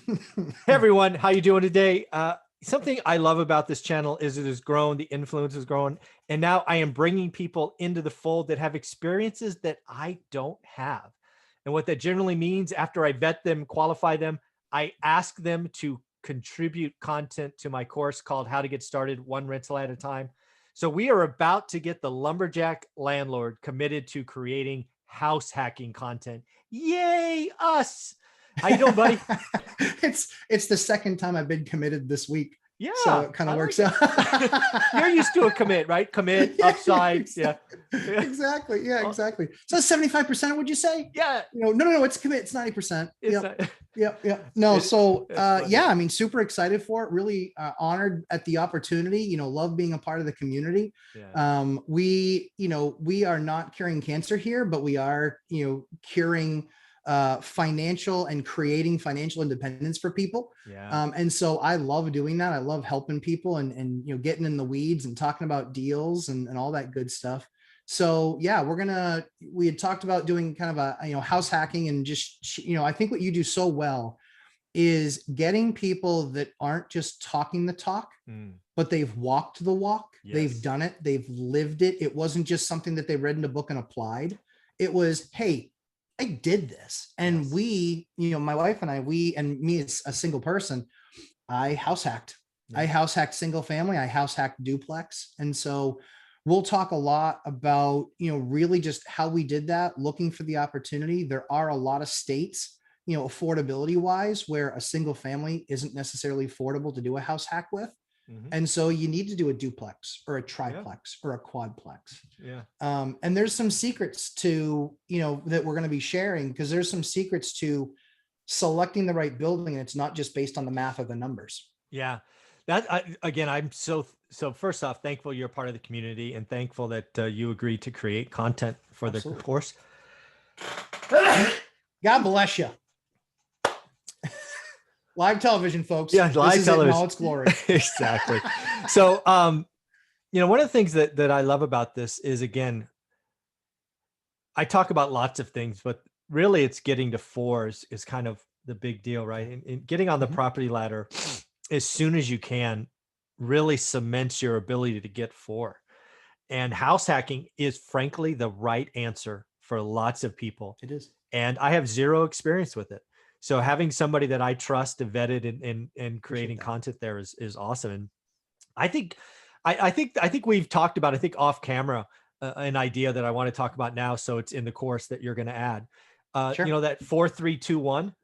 Hey everyone, how you doing today? Something I love about this channel is it has grown, the influence has grown, and now I am bringing people into the fold that have experiences that I don't have. And what that generally means, after I vet them, qualify them, I ask them to contribute content to my course called How to Get Started One Rental at a Time. So we are about to get the lumberjack landlord committed to creating house hacking content. Yay, us! How you doing, buddy? It's the second time I've been committed this week. So Yeah, it kind I of like works it. out. You're used to a commit, right? Commit, Yeah, upside. Yeah. exactly. Yeah. Exactly. Yeah, Oh, exactly. So 75%, would you say? yeah. No, it's commit. It's 90%. It's Yep. not, Yep. No, it, so that's funny. yeah, I mean, super excited for it. Really honored at the opportunity. Love being a part of the community. Yeah. We are not curing cancer here, but we are, curing financial and creating financial independence for people. Yeah. And so I love doing that. I love helping people and getting in the weeds and talking about deals and all that good stuff. So yeah, we had talked about doing kind of a, house hacking and just, I think what you do so well is getting people that aren't just talking the talk, Mm, but they've walked the walk. They've yes. done it. They've lived it. It wasn't just something that they read in a book and applied. It was, hey, I did this. And Yes. we, my wife and I, and me as a single person, I house hacked. I Yeah. house hacked single family. I house hacked duplex. And so we'll talk a lot about, really just how we did that, looking for the opportunity. There are a lot of states, affordability wise, where a single family isn't necessarily affordable to do a house hack with. Hmm. And so you need to do a duplex or a Yeah. triplex or a quadplex. Yeah. And there's some secrets to, that we're going to be sharing, because there's some secrets to selecting the right building. And it's not just based on the math of the numbers. Yeah. Again, I'm so first off, thankful you're part of the community and thankful that you agreed to create content for the Absolutely. course. God bless you. Live television, folks. Yeah. This Live is it in television. all its glory. Exactly. So, one of the things that I love about this is, again, I talk about lots of things, but really it's getting to fours is kind of the big deal, right? And getting on the Mhm. property ladder as soon as you can really cements your ability to get four. And house hacking is frankly the right answer for lots of people. It is. And I have zero experience with it. So having somebody that I trust and vetted and Appreciate creating that. content there is awesome. And I think I think we've talked about, I think off camera, an idea that I want to talk about now. So it's in the course that you're going to add. Sure. That 4-3-2-1,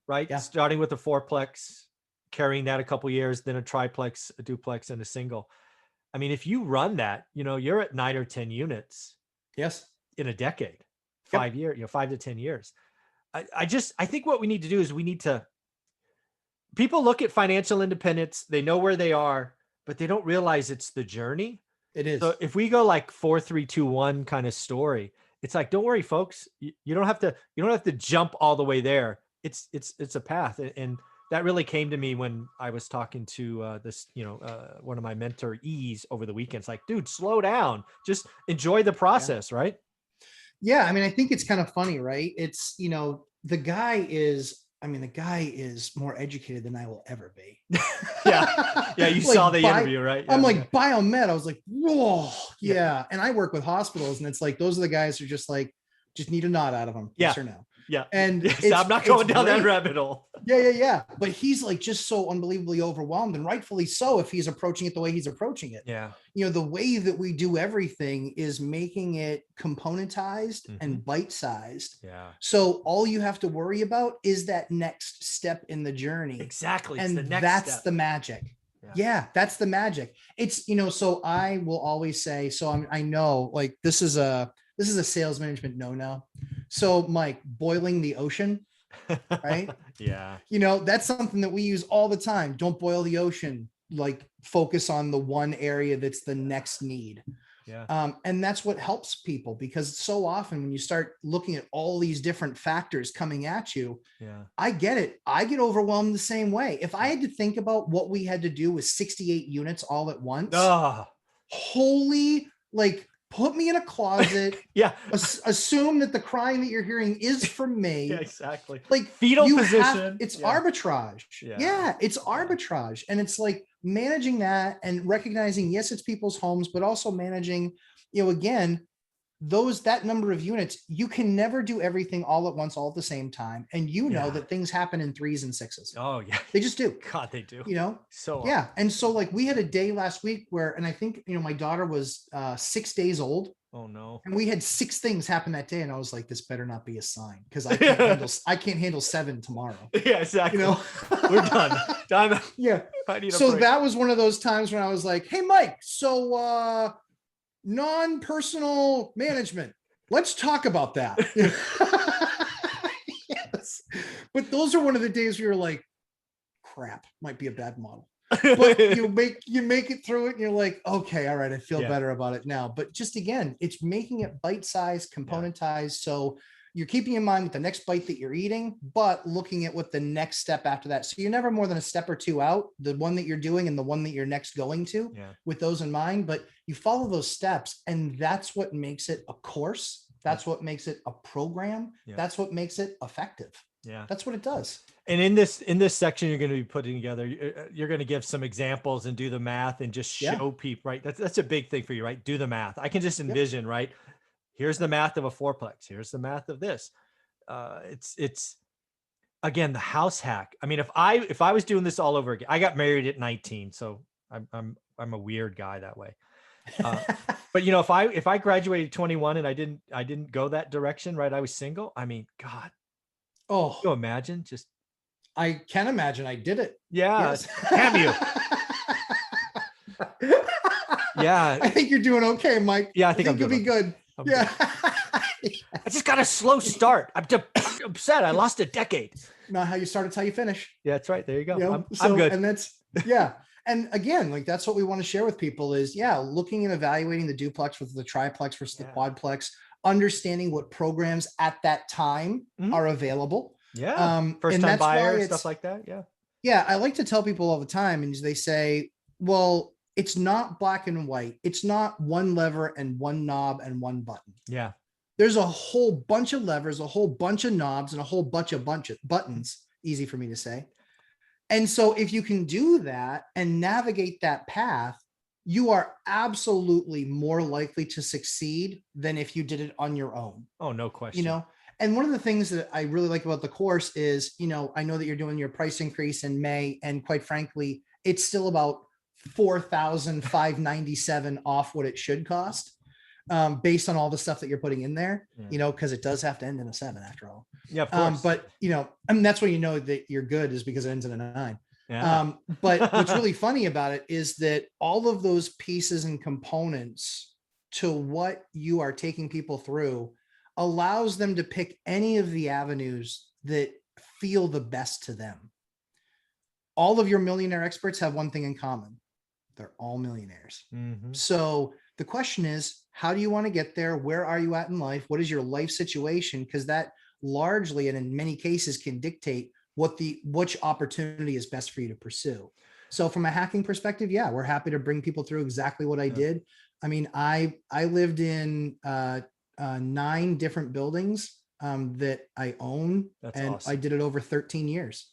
right? Yeah. Starting with a fourplex, carrying that a couple years, then a triplex, a duplex, and a single. I mean, if you run that, you're at 9 or 10 units Yes. in a decade, Yep. 5 years, 5 to 10 years. I think what we need to do is we need to, people look at financial independence, they know where they are, but they don't realize it's the journey. It So is. if we go like 4-3-2-1 kind of story, it's like, don't worry, folks. You don't have to jump all the way there. It's a path. And that really came to me when I was talking to one of my mentorees over the weekend. It's like, dude, slow down. Just enjoy the Yeah. process, right? Yeah. I mean, I think it's kind of funny, right? It's, the guy is more educated than I will ever be. Yeah. Yeah. You saw the interview, right? I'm Yeah. Yeah. like biomed. I was like, whoa, Yeah. yeah. And I work with hospitals, and it's like those are the guys who just like just need a nod out of them, Yeah. yes or no. Yeah. And Yes, I'm not it's going down that great. rabbit hole. Yeah. But he's like just so unbelievably overwhelmed, and rightfully so if he's approaching it the way he's approaching it. Yeah. The way that we do everything is making it componentized Mhm. and bite-sized. Yeah. So all you have to worry about is that next step in the journey. Exactly. It's And the next that's step. the magic. Yeah. Yeah, that's the magic. It's, so I will always say, I know like this is a sales management no. So Mike, boiling the ocean, right? Yeah. That's something that we use all the time. Don't boil the ocean, like focus on the one area that's the next need. Yeah. And that's what helps people, because so often when you start looking at all these different factors coming at you, Yeah. I get it. I get overwhelmed the same way. If I had to think about what we had to do with 68 units all at once, Oh, holy, like put me in a closet, Yeah. assume that the crying that you're hearing is from me. Yeah, exactly. Like Fetal you position. it's Yeah. arbitrage. Yeah, it's arbitrage. And it's like managing that and recognizing, yes, it's people's homes, but also managing, again, that number of units. You can never do everything all at once, all at the same time. And know that things happen in 3s and 6s. Oh yeah. They just do. God, they do. So Yeah. And so like we had a day last week where, and I think, my daughter was 6 days old. Oh no. And we had 6 things happen that day. And I was like, this better not be a sign, because I can't handle 7 tomorrow. Yeah, exactly. We're done. Time. Yeah. So that was one of those times when I was like, hey, Mike, so non-personal management, let's talk about that. Yes. But those are one of the days where you're like, crap, might be a bad model. But you make it through it and you're like, okay, all right, I feel better about it now. But just again, it's making it bite-sized, componentized. So you're keeping in mind with the next bite that you're eating, but looking at what the next step after that. So you're never more than a step or 2 out, the one that you're doing and the one that you're next going to, with those in mind. But you follow those steps, and that's what makes it a course. That's what makes it a program. That's what makes it effective. Yeah, that's what it does. And in this section, you're going to be putting together, you're going to give some examples and do the math and just show people, right? That's a big thing for you, right? Do the math. I can just envision, right? Here's the math of a 4-plex. Here's the math of this. It's again, the house hack. I mean, if I was doing this all over again, I got married at 19, so I'm a weird guy that way. But if I graduated at 21 and I didn't go that direction, right? I was single. I mean, God. Oh, can you imagine? Just I can imagine. I did it. Yeah. Yes. Have you? Yeah. I think you're doing okay, Mike. Yeah, I think you'll be good. Yeah. I just got a slow start. I'm upset. I lost a decade. Not how you start, it's how you finish. Yeah, that's right. There you go. So, I'm good. And that's, and again, like that's what we want to share with people is, looking and evaluating the duplex versus the triplex versus the quadplex, understanding what programs at that time are available. Yeah. First time buyer, stuff like that. Yeah. Yeah. I like to tell people all the time, and they say, well, it's not black and white. It's not one lever and one knob and one button. Yeah. There's a whole bunch of levers, a whole bunch of knobs, and a whole bunch of buttons. Easy for me to say. And so if you can do that and navigate that path, you are absolutely more likely to succeed than if you did it on your own. Oh, no question. And one of the things that I really like about the course is, I know that you're doing your price increase in May, and quite frankly, it's still about $4,597 off what it should cost, based on all the stuff that you're putting in there, because it does have to end in a 7 after all. Yeah, of course. But that's when you know that you're good, is because it ends in a 9. Yeah. But what's really funny about it is that all of those pieces and components to what you are taking people through allows them to pick any of the avenues that feel the best to them. All of your millionaire experts have one thing in common. They're all millionaires. Mm-hmm. So the question is, how do you want to get there? Where are you at in life? What is your life situation? Because that largely, and in many cases, can dictate which opportunity is best for you to pursue. So from a hacking perspective, we're happy to bring people through exactly what I did. I mean, I lived in 9 different buildings that I own. That's awesome. I did it over 13 years.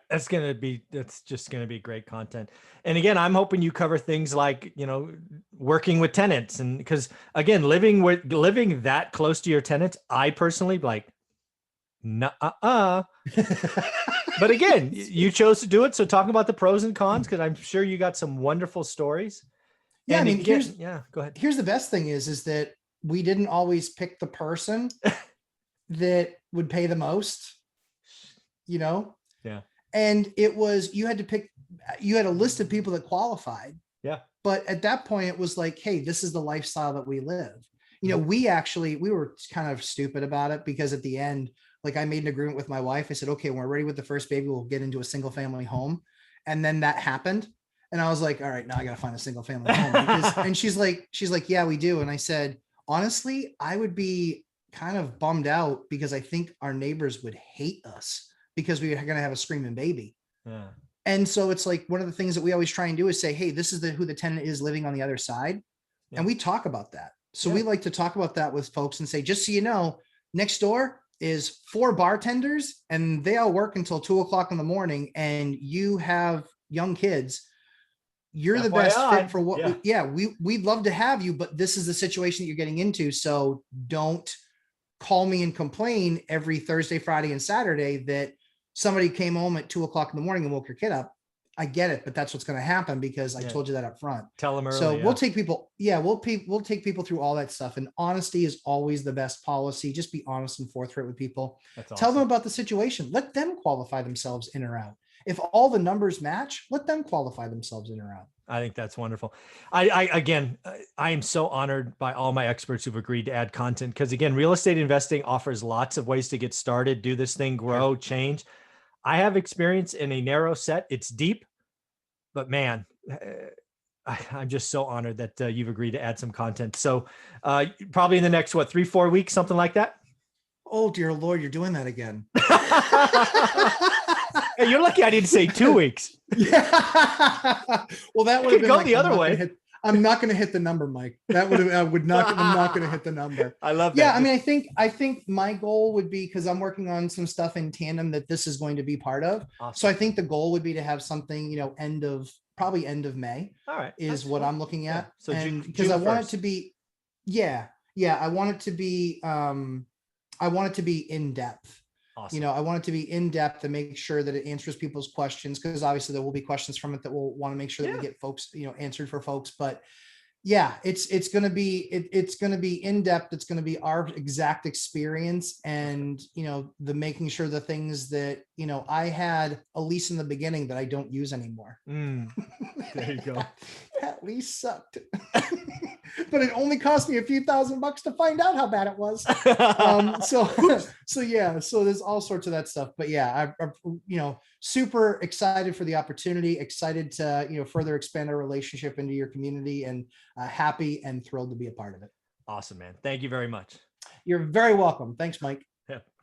That's just going to be great content. And again, I'm hoping you cover things like, working with tenants, and because again, living that close to your tenants, I personally like, but again, you chose to do it. So talk about the pros and cons, because I'm sure you got some wonderful stories. Yeah. And I mean, go ahead. Here's the best thing is that we didn't always pick the person that would pay the most, Yeah. And it was, you had a list of people that qualified. Yeah. But at that point it was like, hey, this is the lifestyle that we live. We were kind of stupid about it, because at the end, like I made an agreement with my wife. I said, okay, when we're ready with the first baby, we'll get into a single family home. And then that happened. And I was like, all right, now I got to find a single family home. And she's like, yeah, we do. And I said, honestly, I would be kind of bummed out, because I think our neighbors would hate us because we are going to have a screaming baby. Yeah. And so it's like, one of the things that we always try and do is say, hey, this is who the tenant is living on the other side. Yeah. And we talk about that. So Yeah. we like to talk about that with folks and say, just so you know, next door is 4 bartenders and they all work until 2 o'clock in the morning, and you have young kids. You're the best fit FYI. for what Yeah. we'd love to have you, but this is the situation that you're getting into. So don't call me and complain every Thursday, Friday, and Saturday that somebody came home at 2 o'clock in the morning and woke your kid up. I get it, but that's what's going to happen because I Yeah. told you that up front. Tell them So early. we'll take people, we'll take people through all that stuff. And honesty is always the best policy. Just be honest and forthright with people. That's Tell them awesome. about the situation. Let them qualify themselves in or out. If all the numbers match, let them qualify themselves in or out. I think that's wonderful. I am so honored by all my experts who've agreed to add content, because again, real estate investing offers lots of ways to get started, do this thing, grow, change. I have experience in a narrow set. It's deep, but man, I'm just so honored that you've agreed to add some content. So probably in the next, 3-4 weeks, something like that. Oh dear Lord, you're doing that again. Hey, you're lucky I didn't say 2 weeks. Yeah. Well, that would have been go like, the other way. I'm not going to hit the number, Mike. That would have, I'm not going to hit the number. I love that. Yeah. I mean, I think my goal would be, because I'm working on some stuff in tandem that this is going to be part of. Awesome. So I think the goal would be to have something, probably end of May. All right. Is what I'm looking at. Yeah. So and June because I want 1st. it to be, I want it to be, I want it to be in depth. Awesome. I want it to be in depth and make sure that it answers people's questions, because obviously there will be questions from it that we'll want to make sure that we get folks, answered for folks. But yeah, it's going to be, it's going to be in depth. It's going to be our exact experience, and, the making sure the things that, I had a lease in the beginning that I don't use anymore. There you go. That lease sucked. But it only cost me a few $1,000 to find out how bad it was. So there's all sorts of that stuff. But yeah, I'm super excited for the opportunity, excited to, further expand our relationship into your community, and happy and thrilled to be a part of it. Awesome, man. Thank you very much. You're very welcome. Thanks, Mike. Yeah.